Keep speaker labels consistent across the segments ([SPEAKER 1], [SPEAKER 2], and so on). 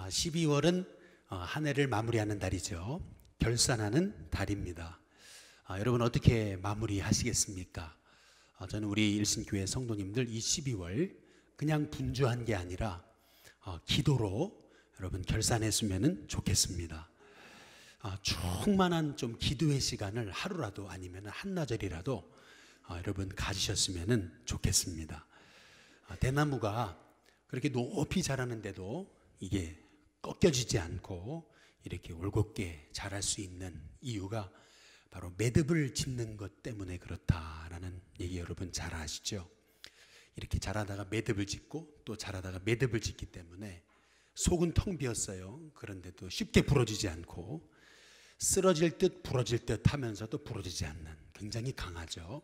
[SPEAKER 1] 12월은 한 해를 마무리하는 달이죠. 결산하는 달입니다. 여러분 어떻게 마무리하시겠습니까? 저는 우리 일신교회 성도님들 이 12월 그냥 분주한 게 아니라 기도로 여러분 결산했으면 좋겠습니다. 충만한 좀 기도의 시간을 하루라도 아니면 한나절이라도 여러분 가지셨으면 좋겠습니다. 대나무가 그렇게 높이 자라는데도 이게 꺾여지지 않고 이렇게 올곧게 자랄 수 있는 이유가 바로 매듭을 짓는 것 때문에 그렇다라는 얘기 여러분 잘 아시죠? 이렇게 자라다가 매듭을 짓고 또 자라다가 매듭을 짓기 때문에 속은 텅 비었어요. 그런데도 쉽게 부러지지 않고 쓰러질 듯 부러질 듯 하면서도 부러지지 않는 굉장히 강하죠.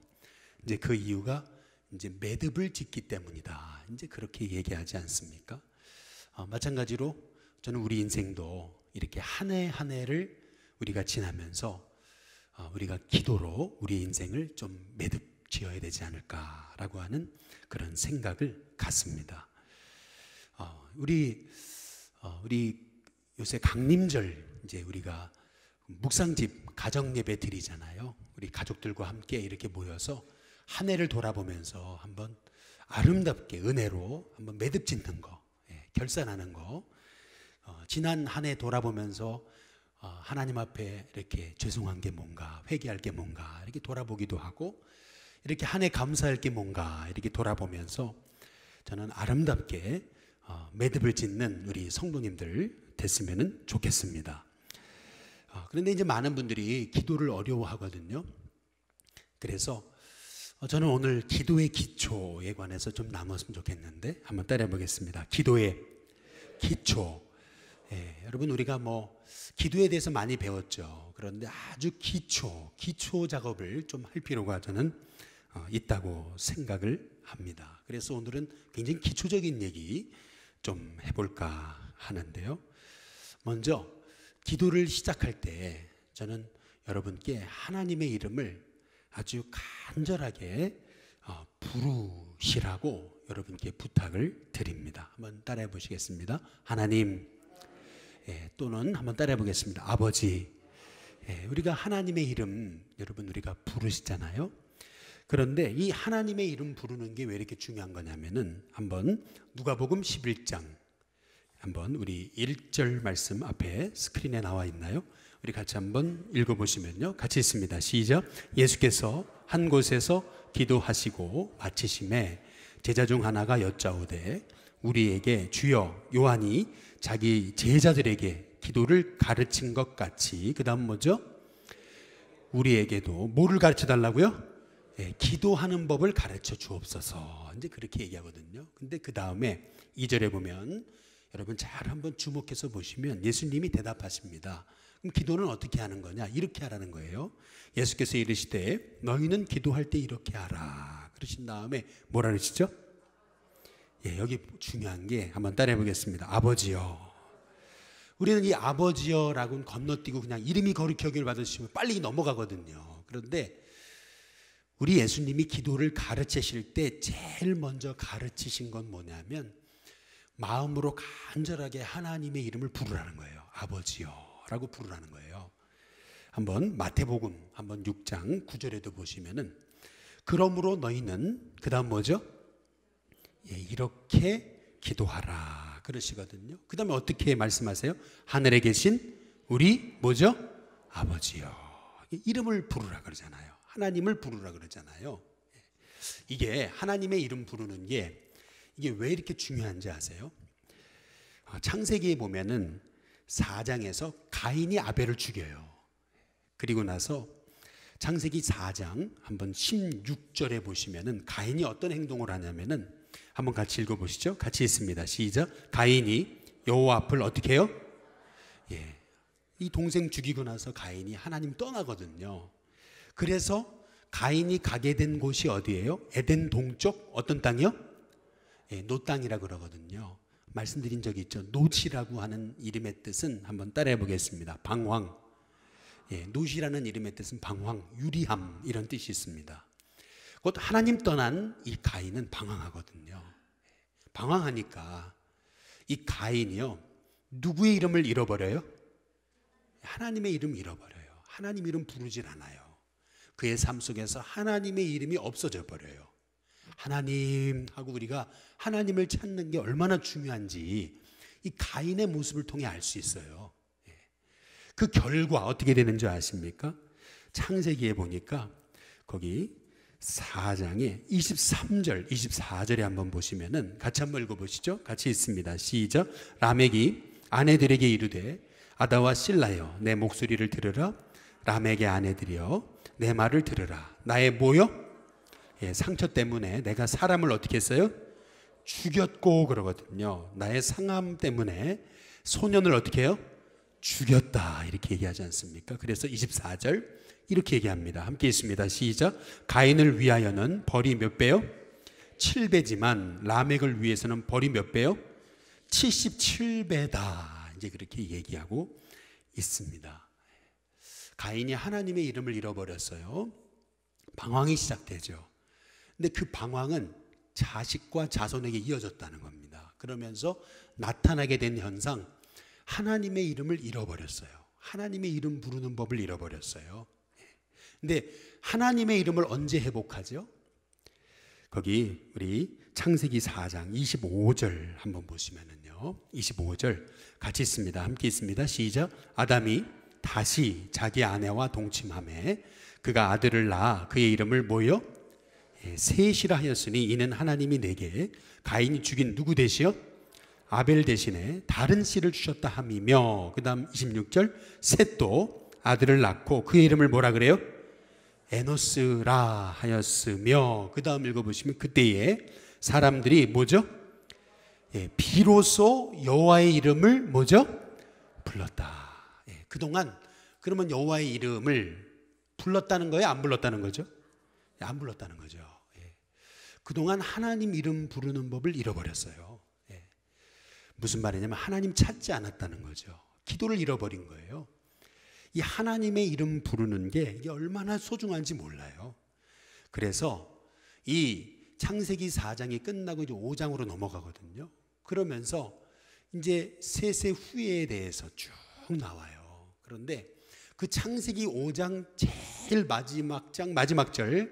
[SPEAKER 1] 이제 그 이유가 이제 매듭을 짓기 때문이다. 이제 그렇게 얘기하지 않습니까? 마찬가지로 저는 우리 인생도 이렇게 한 해 한 해를 우리가 지나면서 우리가 기도로 우리 인생을 좀 매듭 지어야 되지 않을까라고 하는 그런 생각을 갖습니다. 우리 요새 강림절 이제 우리가 묵상집 가정 예배 드리잖아요. 우리 가족들과 함께 이렇게 모여서 한 해를 돌아보면서 한번 아름답게 은혜로 한번 매듭 짓는 거, 결산하는 거, 지난 한 해 돌아보면서 하나님 앞에 이렇게 죄송한 게 뭔가, 회개할 게 뭔가 이렇게 돌아보기도 하고, 이렇게 한 해 감사할 게 뭔가 이렇게 돌아보면서 저는 아름답게 매듭을 짓는 우리 성도님들 됐으면 좋겠습니다. 그런데 이제 많은 분들이 기도를 어려워하거든요. 그래서 저는 오늘 기도의 기초에 관해서 좀 나눴으면 좋겠는데 한번 따라해 보겠습니다. 기도의 기초. 여러분 우리가 기도에 대해서 많이 배웠죠. 그런데 아주 기초 작업을 좀 할 필요가 저는 있다고 생각을 합니다. 그래서 오늘은 굉장히 기초적인 얘기 좀 해볼까 하는데요. 먼저 기도를 시작할 때 저는 여러분께 하나님의 이름을 아주 간절하게 부르시라고 여러분께 부탁을 드립니다. 한번 따라해 보시겠습니다. 하나님, 또는 한번 따라해 보겠습니다. 아버지. 우리가 하나님의 이름 여러분 우리가 부르시잖아요. 그런데 이 하나님의 이름 부르는 게 왜 이렇게 중요한 거냐면은 한번 누가복음 11장 한번 우리 1절 말씀 앞에 스크린에 나와 있나요? 우리 같이 한번 읽어보시면요. 같이 있습니다. 시작. 예수께서 한 곳에서 기도하시고 마치심에 제자 중 하나가 여짜오되 우리에게 주여 요한이 자기 제자들에게 기도를 가르친 것 같이 그 다음 뭐죠? 우리에게도 뭐를 가르쳐 달라고요? 기도하는 법을 가르쳐 주옵소서. 이제 그렇게 얘기하거든요. 근데 그 다음에 2절에 보면 여러분 잘 한번 주목해서 보시면 예수님이 대답하십니다. 그럼 기도는 어떻게 하는 거냐? 이렇게 하라는 거예요. 예수께서 이르시되 너희는 기도할 때 이렇게 하라. 그러신 다음에 뭐라 그러시죠? 여기 중요한 게 한번 따라해 보겠습니다. 아버지여. 우리는 이 아버지여라고는 건너뛰고 그냥 이름이 거룩하기를 받으시면 빨리 넘어가거든요. 그런데 우리 예수님이 기도를 가르치실 때 제일 먼저 가르치신 건 뭐냐면 마음으로 간절하게 하나님의 이름을 부르라는 거예요. 아버지여라고 부르라는 거예요. 한번 마태복음 한번 6장 9절에도 보시면은 그러므로 너희는 그 다음 뭐죠? 이렇게 기도하라 그러시거든요. 그 다음에 어떻게 말씀하세요? 하늘에 계신 우리 뭐죠? 아버지여. 이름을 부르라 그러잖아요. 하나님을 부르라 그러잖아요. 이게 하나님의 이름 부르는 게 이게 왜 이렇게 중요한지 아세요? 창세기에 보면은 4장에서 가인이 아벨을 죽여요. 그리고 나서 창세기 4장 한번 16절에 보시면은 가인이 어떤 행동을 하냐면은 한번 같이 읽어보시죠. 같이 있습니다. 시작. 가인이 여호와 앞을 어떻게 해요? 이 동생 죽이고 나서 가인이 하나님 떠나거든요. 그래서 가인이 가게 된 곳이 어디예요? 에덴 동쪽 어떤 땅이요? 노 땅이라고 그러거든요. 말씀드린 적이 있죠. 노치라고 하는 이름의 뜻은 한번 따라해 보겠습니다. 방황. 노시라는 이름의 뜻은 방황, 유리함 이런 뜻이 있습니다. 곧 하나님 떠난 이 가인은 방황하거든요. 방황하니까 이 가인이요 누구의 이름을 잃어버려요? 하나님의 이름 잃어버려요. 하나님 이름 부르질 않아요. 그의 삶 속에서 하나님의 이름이 없어져 버려요. 하나님 하고 우리가 하나님을 찾는 게 얼마나 중요한지 이 가인의 모습을 통해 알 수 있어요. 그 결과 어떻게 되는 줄 아십니까? 창세기에 보니까 거기 4장에 23절, 24절에 한번 보시면은 같이 한번 읽어보시죠. 같이 읽습니다. 시작. 라멕이 아내들에게 이르되 아다와 실라여 내 목소리를 들으라. 라멕의 아내들이여 내 말을 들으라. 나의 뭐요? 상처 때문에 내가 사람을 어떻게 했어요? 죽였고 그러거든요. 나의 상함 때문에 소년을 어떻게 해요? 죽였다 이렇게 얘기하지 않습니까? 그래서 24절 이렇게 얘기합니다. 함께 있습니다. 시작. 가인을 위하여는 벌이 몇 배요? 7배지만 라멕을 위해서는 벌이 몇 배요? 77배다. 이제 그렇게 얘기하고 있습니다. 가인이 하나님의 이름을 잃어버렸어요. 방황이 시작되죠. 근데 그 방황은 자식과 자손에게 이어졌다는 겁니다. 그러면서 나타나게 된 현상, 하나님의 이름을 잃어버렸어요. 하나님의 이름 부르는 법을 잃어버렸어요. 근데 하나님의 이름을 언제 회복하죠? 거기 우리 창세기 4장 25절 한번 보시면은요. 25절 같이 있습니다. 함께 있습니다. 시작. 아담이 다시 자기 아내와 동침하매 그가 아들을 낳아 그의 이름을 뭐요? 셋이라 하였으니 이는 하나님이 내게 가인이 죽인 누구 대시요? 아벨 대신에 다른 씨를 주셨다 함이며, 그 다음 26절 셋도 아들을 낳고 그의 이름을 뭐라 그래요? 에노스라 하였으며, 그 다음 읽어보시면 그때에 사람들이 뭐죠? 비로소 여호와의 이름을 뭐죠? 불렀다. 그동안 그러면 여호와의 이름을 불렀다는 거예요? 안 불렀다는 거죠? 안 불렀다는 거죠. 그동안 하나님 이름 부르는 법을 잃어버렸어요. 무슨 말이냐면 하나님 찾지 않았다는 거죠. 기도를 잃어버린 거예요. 이 하나님의 이름 부르는 게 이게 얼마나 소중한지 몰라요. 그래서 이 창세기 4장이 끝나고 이제 5장으로 넘어가거든요. 그러면서 이제 세세 후예에 대해서 쭉 나와요. 그런데 그 창세기 5장 제일 마지막 장 마지막 절에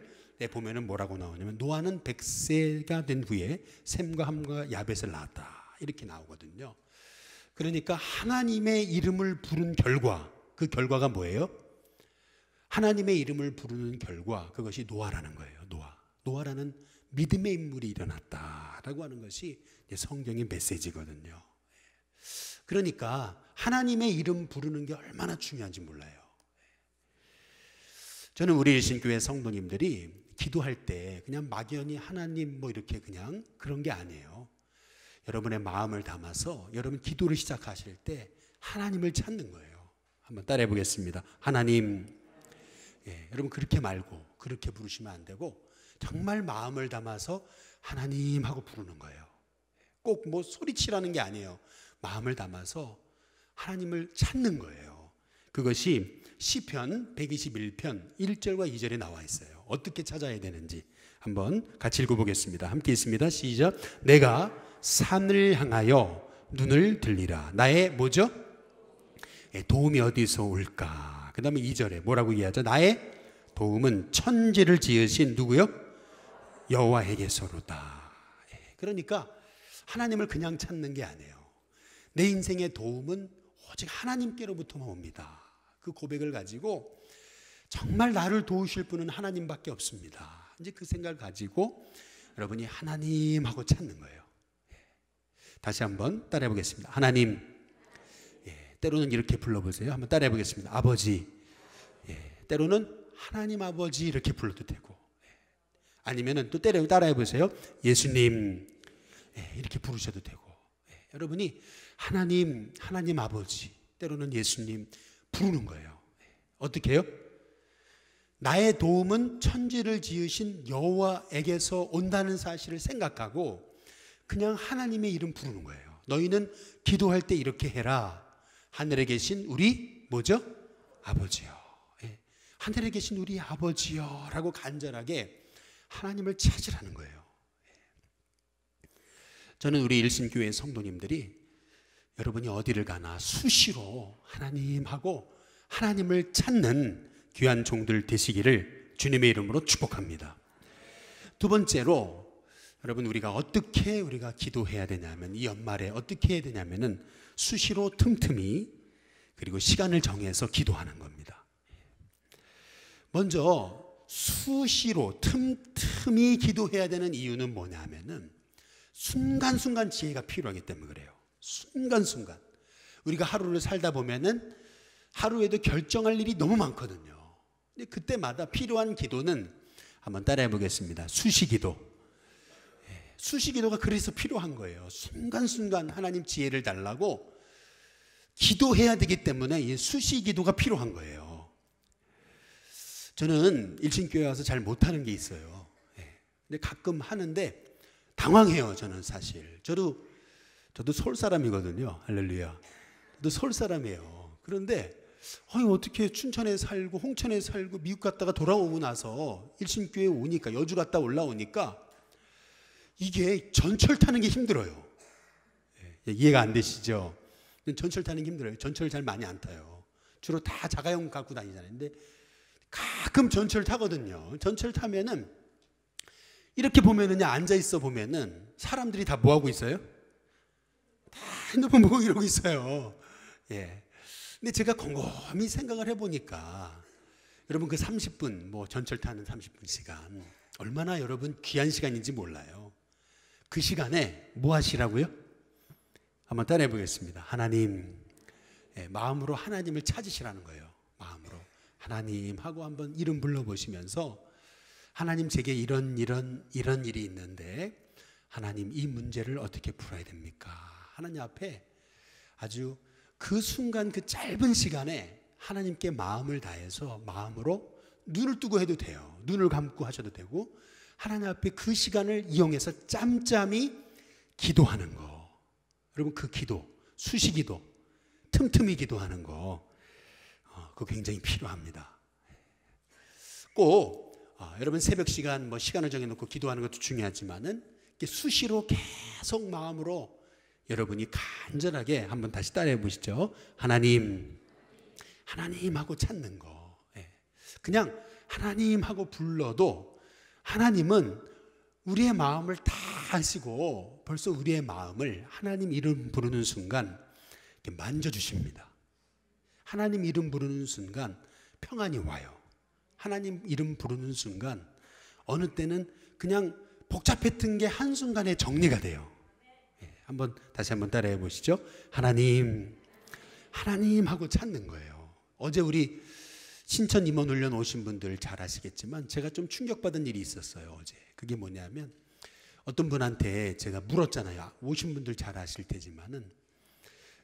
[SPEAKER 1] 보면은 뭐라고 나오냐면 노아는 100세가 된 후에 셈과 함과 야벳을 낳았다 이렇게 나오거든요. 그러니까 하나님의 이름을 부른 결과, 그 결과가 뭐예요? 하나님의 이름을 부르는 결과, 그것이 노아라는 거예요. 노아라는 믿음의 인물이 일어났다라고 하는 것이 성경의 메시지거든요. 그러니까 하나님의 이름 부르는 게 얼마나 중요한지 몰라요. 저는 우리 일신교회 성도님들이 기도할 때 그냥 막연히 하나님 뭐 이렇게 그냥 그런 게 아니에요. 여러분의 마음을 담아서 여러분 기도를 시작하실 때 하나님을 찾는 거예요. 한번 따라해 보겠습니다. 하나님. 여러분 그렇게 말고 그렇게 부르시면 안 되고 정말 마음을 담아서 하나님 하고 부르는 거예요. 꼭 뭐 소리치라는 게 아니에요. 마음을 담아서 하나님을 찾는 거예요. 그것이 시편 121편 1절과 2절에 나와 있어요. 어떻게 찾아야 되는지 한번 같이 읽어보겠습니다. 함께 있습니다. 시작. 내가 산을 향하여 눈을 들리라. 나의 뭐죠? 도움이 어디서 올까? 그 다음에 2절에 뭐라고 얘기하죠? 나의 도움은 천지를 지으신 누구요? 여호와에게서로다. 그러니까 하나님을 그냥 찾는 게 아니에요. 내 인생의 도움은 오직 하나님께로부터만 옵니다. 그 고백을 가지고 정말 나를 도우실 분은 하나님밖에 없습니다. 이제 그 생각을 가지고 여러분이 하나님하고 찾는 거예요. 다시 한번 따라해 보겠습니다. 하나님. 때로는 이렇게 불러보세요. 한번 따라해 보겠습니다. 아버지. 때로는 하나님 아버지 이렇게 불러도 되고, 아니면은 또 따라해 보세요. 예수님. 이렇게 부르셔도 되고, 여러분이 하나님 아버지, 때로는 예수님 부르는 거예요. 어떻게 해요? 나의 도움은 천지를 지으신 여호와에게서 온다는 사실을 생각하고 그냥 하나님의 이름 부르는 거예요. 너희는 기도할 때 이렇게 해라. 하늘에 계신 우리 뭐죠? 아버지요. 하늘에 계신 우리 아버지요 라고 간절하게 하나님을 찾으라는 거예요. 저는 우리 일신교회 성도님들이 여러분이 어디를 가나 수시로 하나님하고 하나님을 찾는 귀한 종들 되시기를 주님의 이름으로 축복합니다. 두 번째로 여러분 우리가 기도해야 되냐면 이 연말에 어떻게 해야 되냐면은 수시로 틈틈이 그리고 시간을 정해서 기도하는 겁니다. 먼저 수시로 틈틈이 기도해야 되는 이유는 뭐냐면은 순간순간 지혜가 필요하기 때문에 그래요. 순간순간 우리가 하루를 살다 보면은 하루에도 결정할 일이 너무 많거든요. 근데 그때마다 필요한 기도는 한번 따라해 보겠습니다. 수시기도. 수시기도가 그래서 필요한 거예요. 순간순간 하나님 지혜를 달라고 기도해야 되기 때문에 이 수시기도가 필요한 거예요. 저는 일신교회 와서 잘 못하는 게 있어요. 근데 가끔 하는데 당황해요. 저는 사실 저도 서울 사람이거든요. 할렐루야. 저도 서울 사람이에요. 그런데 어떻게 춘천에 살고 홍천에 살고 미국 갔다가 돌아오고 나서 일신교회 오니까 여주 갔다 올라오니까 이게 전철 타는 게 힘들어요. 이해가 안 되시죠? 전철 타는 게 힘들어요. 전철을 잘 많이 안 타요. 주로 다 자가용 갖고 다니잖아요. 근데 가끔 전철 타거든요. 전철 타면은 이렇게 보면은 앉아 있어 보면은 사람들이 다 뭐 하고 있어요? 다 핸드폰 보고 이러고 있어요. 근데 제가 곰곰이 생각을 해보니까 여러분 그 30분 전철 타는 30분 시간 얼마나 여러분 귀한 시간인지 몰라요. 그 시간에 뭐 하시라고요? 한번 따라해 보겠습니다. 하나님, 마음으로 하나님을 찾으시라는 거예요. 마음으로 하나님 하고 한번 이름 불러보시면서 하나님 제게 이런 일이 있는데 하나님 이 문제를 어떻게 풀어야 됩니까? 하나님 앞에 아주 그 순간 그 짧은 시간에 하나님께 마음을 다해서 마음으로 눈을 뜨고 해도 돼요. 눈을 감고 하셔도 되고 하나님 앞에 그 시간을 이용해서 짬짬이 기도하는 거. 여러분 그 기도, 수시기도, 틈틈이 기도하는 거 그거 굉장히 필요합니다. 꼭 여러분 새벽 시간 시간을 정해놓고 기도하는 것도 중요하지만은 수시로 계속 마음으로 여러분이 간절하게 한번 다시 따라해 보시죠. 하나님하고 찾는 거. 그냥 하나님하고 불러도 하나님은 우리의 마음을 다 아시고 벌써 우리의 마음을 하나님 이름 부르는 순간 이렇게 만져주십니다. 하나님 이름 부르는 순간 평안이 와요. 하나님 이름 부르는 순간 어느 때는 그냥 복잡했던 게 한순간에 정리가 돼요. 다시 한번 따라해 보시죠. 하나님하고 찾는 거예요. 어제 우리 신천 임원 훈련 오신 분들 잘 아시겠지만 제가 좀 충격받은 일이 있었어요. 어제. 그게 뭐냐면 어떤 분한테 제가 물었잖아요. 오신 분들 잘 아실 테지만은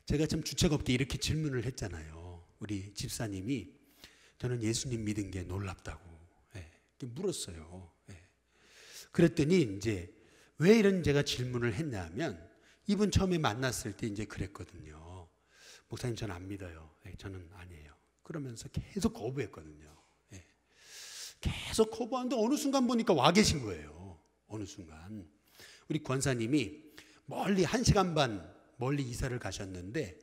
[SPEAKER 1] 제가 참 주책 없게 이렇게 질문을 했잖아요. 우리 집사님이 저는 예수님 믿은 게 놀랍다고 물었어요. 그랬더니 이제 왜 이런 제가 질문을 했냐면 이분 처음에 만났을 때 이제 그랬거든요. 목사님 저는 안 믿어요. 저는 아니에요. 그러면서 계속 거부했거든요. 계속 거부하는데 어느 순간 보니까 와 계신 거예요. 어느 순간 우리 권사님이 멀리 1시간 반 멀리 이사를 가셨는데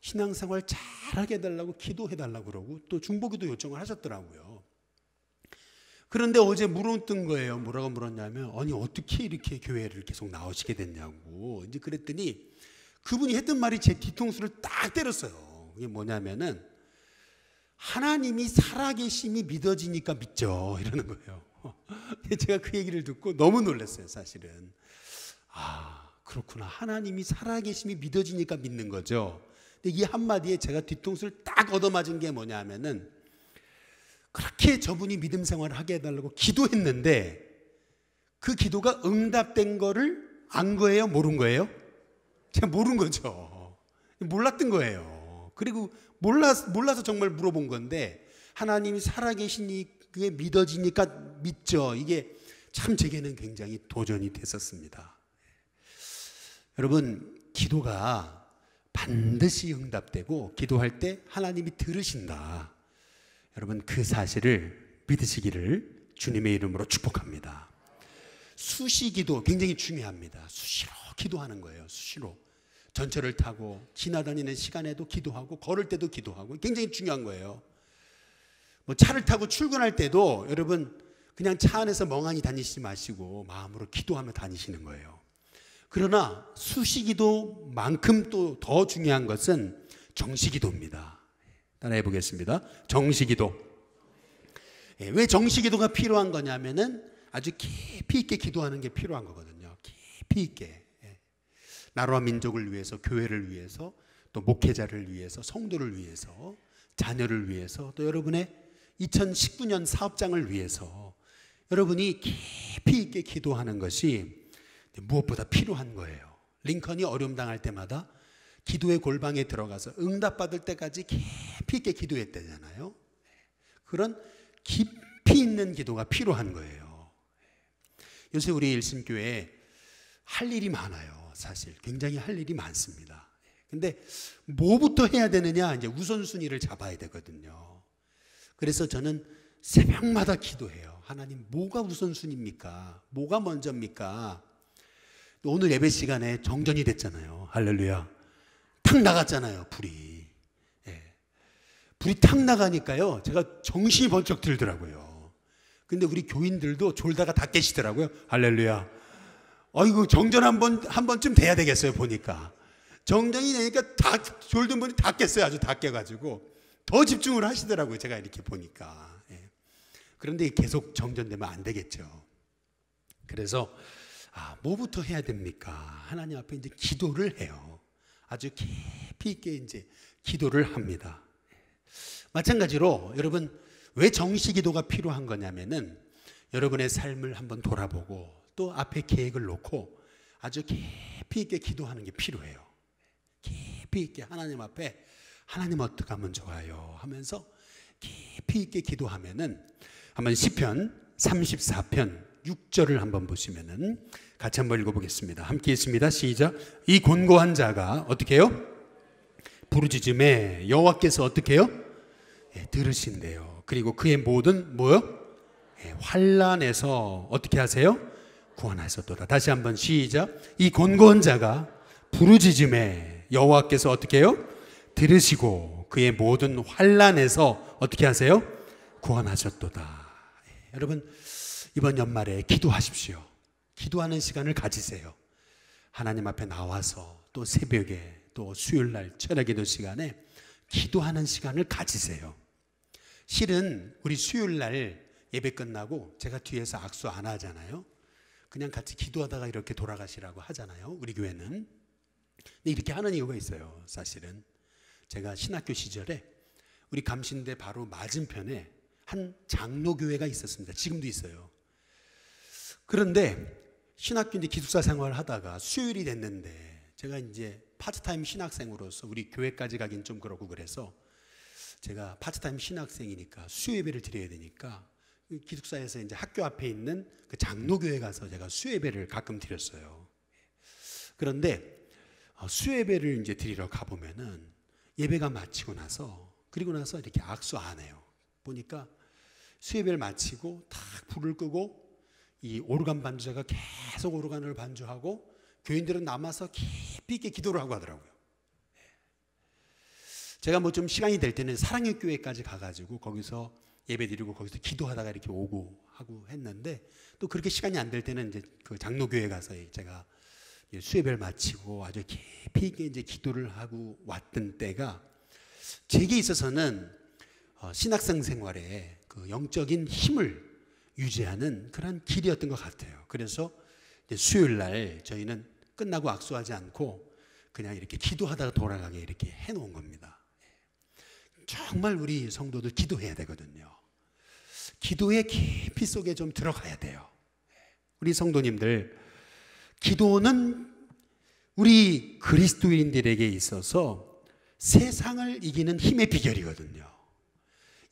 [SPEAKER 1] 신앙생활 잘하게 해달라고 기도해달라고 그러고 또 중보기도 요청을 하셨더라고요. 그런데 어제 물었던 거예요. 뭐라고 물었냐면 아니 어떻게 이렇게 교회를 계속 나오시게 됐냐고. 이제 그랬더니 그분이 했던 말이 제 뒤통수를 딱 때렸어요. 그게 뭐냐면은 하나님이 살아계심이 믿어지니까 믿죠 이러는 거예요. 제가 그 얘기를 듣고 너무 놀랐어요. 사실은 그렇구나. 하나님이 살아계심이 믿어지니까 믿는 거죠. 근데 이 한마디에 제가 뒤통수를 딱 얻어맞은 게 뭐냐면은 그렇게 저분이 믿음 생활을 하게 해달라고 기도했는데 그 기도가 응답된 거를 안 거예요? 모른 거예요? 제가 모른 거죠. 몰랐던 거예요. 그리고 몰라서 정말 물어본 건데 하나님이 살아계시니 그게 믿어지니까 믿죠. 이게 참 제게는 굉장히 도전이 됐었습니다. 여러분 기도가 반드시 응답되고 기도할 때 하나님이 들으신다. 여러분 그 사실을 믿으시기를 주님의 이름으로 축복합니다. 수시기도 굉장히 중요합니다. 수시로 기도하는 거예요. 수시로. 전철을 타고 지나다니는 시간에도 기도하고 걸을 때도 기도하고 굉장히 중요한 거예요. 뭐 차를 타고 출근할 때도 여러분 그냥 차 안에서 멍하니 다니시지 마시고 마음으로 기도하며 다니시는 거예요. 그러나 수시기도만큼 또 더 중요한 것은 정시기도입니다. 따라해 보겠습니다. 정시기도. 왜 정시기도가 필요한 거냐면은 아주 깊이 있게 기도하는 게 필요한 거거든요. 깊이 있게. 나라와 민족을 위해서, 교회를 위해서, 또 목회자를 위해서, 성도를 위해서, 자녀를 위해서, 또 여러분의 2019년 사업장을 위해서 여러분이 깊이 있게 기도하는 것이 무엇보다 필요한 거예요. 링컨이 어려움 당할 때마다 기도의 골방에 들어가서 응답받을 때까지 깊이 있게 기도했다잖아요. 그런 깊이 있는 기도가 필요한 거예요. 요새 우리 일신교회에 할 일이 많아요. 사실 굉장히 할 일이 많습니다. 근데 뭐부터 해야 되느냐, 이제 우선순위를 잡아야 되거든요. 그래서 저는 새벽마다 기도해요. 하나님, 뭐가 우선순위입니까? 뭐가 먼저입니까? 오늘 예배 시간에 정전이 됐잖아요. 할렐루야. 탁 나갔잖아요, 불이. 불이 탁 나가니까요, 제가 정신이 번쩍 들더라고요. 근데 우리 교인들도 졸다가 다 깨시더라고요. 할렐루야. 이거 정전 한 번쯤 돼야 되겠어요, 보니까. 정전이 되니까 다 졸던 분이 다 깼어요. 아주 다 깨가지고. 더 집중을 하시더라고요, 제가 이렇게 보니까. 그런데 계속 정전되면 안 되겠죠. 그래서, 뭐부터 해야 됩니까? 하나님 앞에 이제 기도를 해요. 아주 깊이 있게 이제 기도를 합니다. 마찬가지로 여러분, 왜 정시 기도가 필요한 거냐면은 여러분의 삶을 한번 돌아보고 또 앞에 계획을 놓고 아주 깊이 있게 기도하는 게 필요해요. 깊이 있게 하나님 앞에 하나님 어떻게 하면 좋아요 하면서 깊이 있게 기도하면은 한번 시편 34편 6절을 한번 보시면은 같이 한번 읽어보겠습니다. 함께 있습니다. 시작. 이 곤고한 자가 어떻게 해요? 부르짖음에 여호와께서 어떻게 해요? 들으신대요. 그리고 그의 모든 뭐요? 환난에서 어떻게 하세요? 구원하셨도다. 다시 한번 시작. 이 곤고한 자가 부르짖음에 여호와께서 어떻게 해요? 들으시고 그의 모든 환난에서 어떻게 하세요? 구원하셨도다. 여러분, 이번 연말에 기도하십시오. 기도하는 시간을 가지세요. 하나님 앞에 나와서 또 새벽에 또 수요일날 철야기도 시간에 기도하는 시간을 가지세요. 실은 우리 수요일날 예배 끝나고 제가 뒤에서 악수 안 하잖아요. 그냥 같이 기도하다가 이렇게 돌아가시라고 하잖아요. 우리 교회는. 근데 이렇게 하는 이유가 있어요. 사실은 제가 신학교 시절에 우리 감신대 바로 맞은편에 한 장로교회가 있었습니다. 지금도 있어요. 그런데 신학교 이제 기숙사 생활을 하다가 수요일이 됐는데 제가 이제 파트타임 신학생으로서 우리 교회까지 가긴 좀 그렇고 그래서 제가 파트타임 신학생이니까 수요 예배를 드려야 되니까 기숙사에서 이제 학교 앞에 있는 그 장로교회 가서 제가 수요 예배를 가끔 드렸어요. 그런데 수요 예배를 이제 드리러 가보면은 예배가 마치고 나서 그리고 나서 이렇게 악수 안 해요. 보니까 수요 예배를 마치고 탁 불을 끄고 이 오르간 반주자가 계속 오르간을 반주하고 교인들은 남아서 깊이 있게 기도를 하고 하더라고요. 제가 뭐 좀 시간이 될 때는 사랑의 교회까지 가가지고 거기서 예배 드리고 거기서 기도하다가 이렇게 오고 하고 했는데 또 그렇게 시간이 안 될 때는 이제 그 장로교회 가서 제가 수예배를 마치고 아주 깊이 있게 이제 기도를 하고 왔던 때가 제게 있어서는 신학생 생활에 그 영적인 힘을 유지하는 그런 길이었던 것 같아요. 그래서 이제 수요일 날 저희는 끝나고 악수하지 않고 그냥 이렇게 기도하다가 돌아가게 이렇게 해놓은 겁니다. 정말 우리 성도들 기도해야 되거든요. 기도의 깊이 속에 좀 들어가야 돼요. 우리 성도님들, 기도는 우리 그리스도인들에게 있어서 세상을 이기는 힘의 비결이거든요.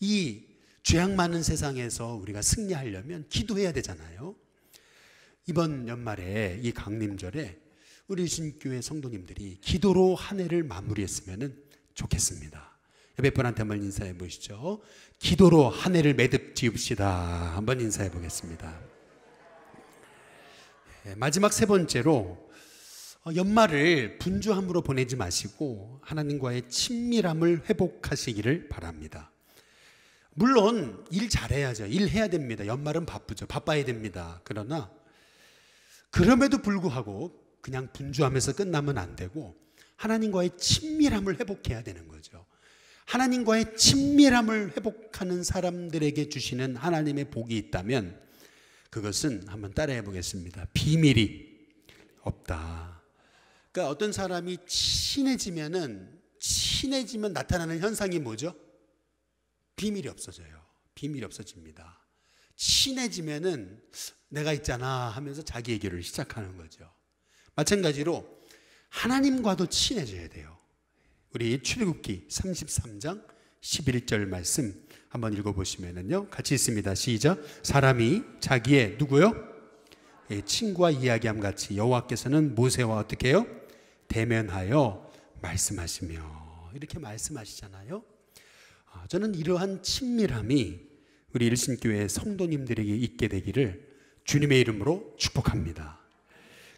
[SPEAKER 1] 이 죄악 많은 세상에서 우리가 승리하려면 기도해야 되잖아요. 이번 연말에 이 강림절에 우리 신교회 성도님들이 기도로 한 해를 마무리했으면 좋겠습니다. 몇 분한테 한번 인사해 보시죠. 기도로 한 해를 매듭 지읍시다. 한번 인사해 보겠습니다. 마지막 세 번째로 연말을 분주함으로 보내지 마시고 하나님과의 친밀함을 회복하시기를 바랍니다. 물론 일 잘해야죠. 일해야 됩니다. 연말은 바쁘죠. 바빠야 됩니다. 그러나 그럼에도 불구하고 그냥 분주하면서 끝나면 안 되고 하나님과의 친밀함을 회복해야 되는 거죠. 하나님과의 친밀함을 회복하는 사람들에게 주시는 하나님의 복이 있다면 그것은 한번 따라해 보겠습니다. 비밀이 없다. 그러니까 어떤 사람이 친해지면 나타나는 현상이 뭐죠? 비밀이 없어져요. 비밀이 없어집니다. 친해지면은 내가 있잖아 하면서 자기 얘기를 시작하는 거죠. 마찬가지로 하나님과도 친해져야 돼요. 우리 출애굽기 33장 11절 말씀 한번 읽어보시면은요, 같이 있습니다. 시작. 사람이 자기의 누구요? 친구와 이야기함 같이 여호와께서는 모세와 어떻게 해요? 대면하여 말씀하시며, 이렇게 말씀하시잖아요. 저는 이러한 친밀함이 우리 일신교회 성도님들에게 있게 되기를 주님의 이름으로 축복합니다.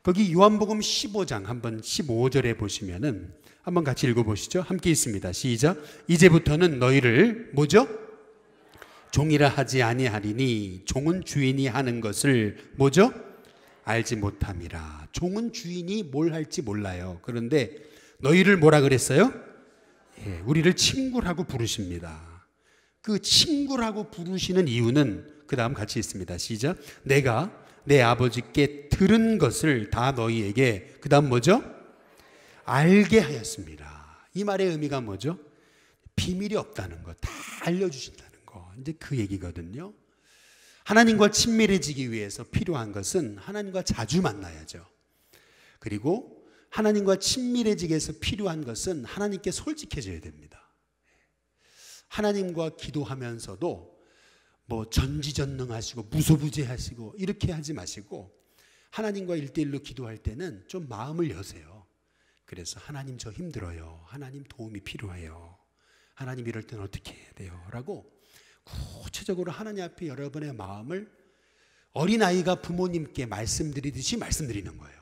[SPEAKER 1] 거기 요한복음 15장 한번 15절에 보시면은 한번 같이 읽어보시죠. 함께 있습니다. 시작. 이제부터는 너희를 뭐죠? 종이라 하지 아니하리니 종은 주인이 하는 것을 뭐죠? 알지 못함이라. 종은 주인이 뭘 할지 몰라요. 그런데 너희를 뭐라 그랬어요? 우리를 친구라고 부르십니다. 그 친구라고 부르시는 이유는 그 다음 같이 있습니다. 시작. 내가 내 아버지께 들은 것을 다 너희에게 그 다음 뭐죠? 알게 하였습니다. 이 말의 의미가 뭐죠? 비밀이 없다는 거, 다 알려주신다는 거. 이제 그 얘기거든요. 하나님과 친밀해지기 위해서 필요한 것은 하나님과 자주 만나야죠. 그리고 하나님과 친밀해지기 위해서 필요한 것은 하나님께 솔직해져야 됩니다. 하나님과 기도하면서도 뭐 전지전능하시고 무소부재하시고 이렇게 하지 마시고 하나님과 1대1로 기도할 때는 좀 마음을 여세요. 그래서 하나님 저 힘들어요. 하나님 도움이 필요해요. 하나님 이럴 때는 어떻게 해야 돼요? 라고 구체적으로 하나님 앞에 여러분의 마음을 어린아이가 부모님께 말씀드리듯이 말씀드리는 거예요.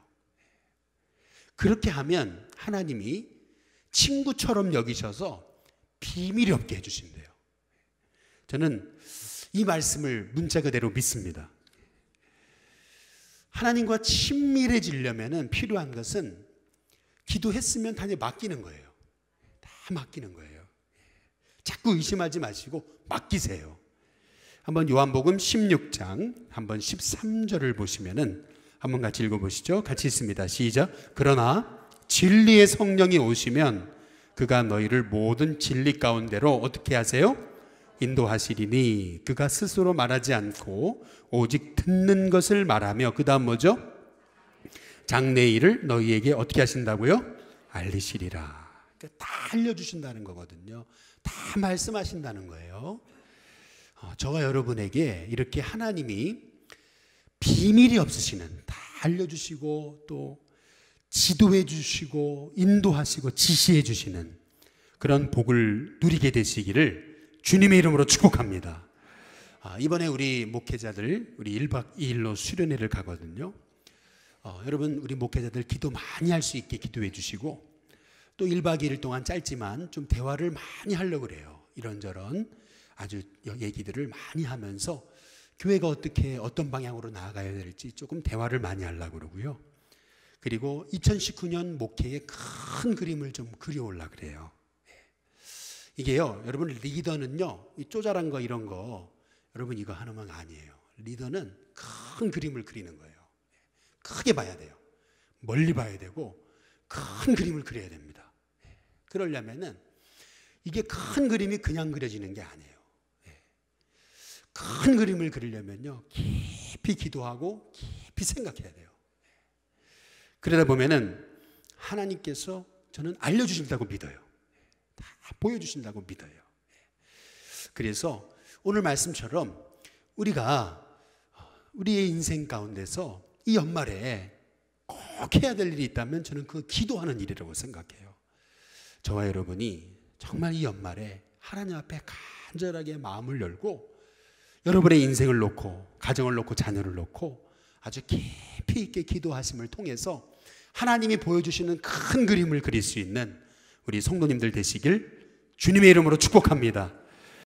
[SPEAKER 1] 그렇게 하면 하나님이 친구처럼 여기셔서 비밀이 없게 해주신대요. 저는 이 말씀을 문자 그대로 믿습니다. 하나님과 친밀해지려면 필요한 것은 기도했으면 다 맡기는 거예요. 다 맡기는 거예요. 자꾸 의심하지 마시고 맡기세요. 한번 요한복음 16장 한번 13절을 보시면은 한번 같이 읽어보시죠. 같이 있습니다. 시작. 그러나 진리의 성령이 오시면 그가 너희를 모든 진리 가운데로 어떻게 하세요? 인도하시리니 그가 스스로 말하지 않고 오직 듣는 것을 말하며 그 다음 뭐죠? 장래 일을 너희에게 어떻게 하신다고요? 알리시리라. 그러니까 다 알려주신다는 거거든요. 다 말씀하신다는 거예요. 저와 여러분에게 이렇게 하나님이 비밀이 없으시는, 다 알려주시고 또 지도해 주시고 인도하시고 지시해 주시는 그런 복을 누리게 되시기를 주님의 이름으로 축복합니다. 이번에 우리 목회자들 우리 1박 2일로 수련회를 가거든요. 여러분 우리 목회자들 기도 많이 할 수 있게 기도해 주시고 또 1박 2일 동안 짧지만 좀 대화를 많이 하려고 그래요. 이런저런 아주 얘기들을 많이 하면서 교회가 어떻게 어떤 방향으로 나아가야 될지 조금 대화를 많이 하려고 그러고요. 그리고 2019년 목회의 큰 그림을 좀 그려오려고 그래요. 이게요, 여러분 리더는요, 이 쪼잘한 거 이런 거 여러분 이거 하는 건 아니에요. 리더는 큰 그림을 그리는 거예요. 크게 봐야 돼요. 멀리 봐야 되고 큰 그림을 그려야 됩니다. 그러려면은 이게 큰 그림이 그냥 그려지는 게 아니에요. 큰 그림을 그리려면요, 깊이 기도하고 깊이 생각해야 돼요. 그러다 보면은 하나님께서 저는 알려주신다고 믿어요. 다 보여주신다고 믿어요. 그래서 오늘 말씀처럼 우리가 우리의 인생 가운데서 이 연말에 꼭 해야 될 일이 있다면 저는 그 기도하는 일이라고 생각해요. 저와 여러분이 정말 이 연말에 하나님 앞에 간절하게 마음을 열고 여러분의 인생을 놓고 가정을 놓고 자녀를 놓고 아주 깊이 있게 기도하심을 통해서 하나님이 보여주시는 큰 그림을 그릴 수 있는 우리 성도님들 되시길 주님의 이름으로 축복합니다.